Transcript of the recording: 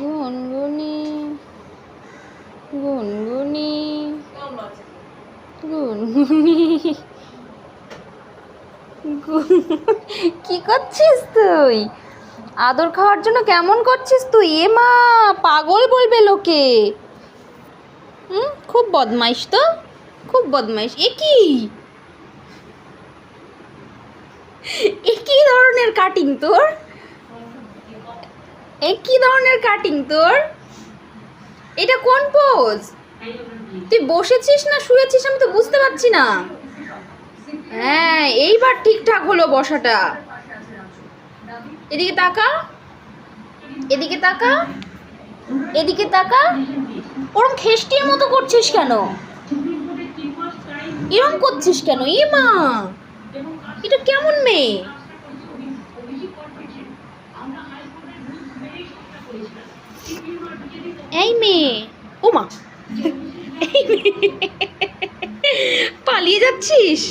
গুনগুনি গুনগুনি গুনগুনি কি করছিস তুই? আদর খাওয়ার জন্য কেমন করছিস তুই? এ মা, পাগল বলবে লোকে। খুব বদমাইশ তো, খুব বদমাইশ। এ কি ধরনের কাটিং তোর? কি ধরনের কাটিং তোর? এটা কোন পোজ? তুই বসেছিস না শুয়েছিস আমি তো বুঝতে পারছি না। হ্যাঁ, এইবার ঠিকঠাক হলো বসাটা। এদিকে তাকা, এদিকে তাকা, এদিকে তাকা। ওরম খেষ্টির মতো করছিস কেন? এরম করছিস কেন? এ মা, এটা কেমন মেয়ে? এই মেয়ে, ও মা, পালিয়ে যাচ্ছিস?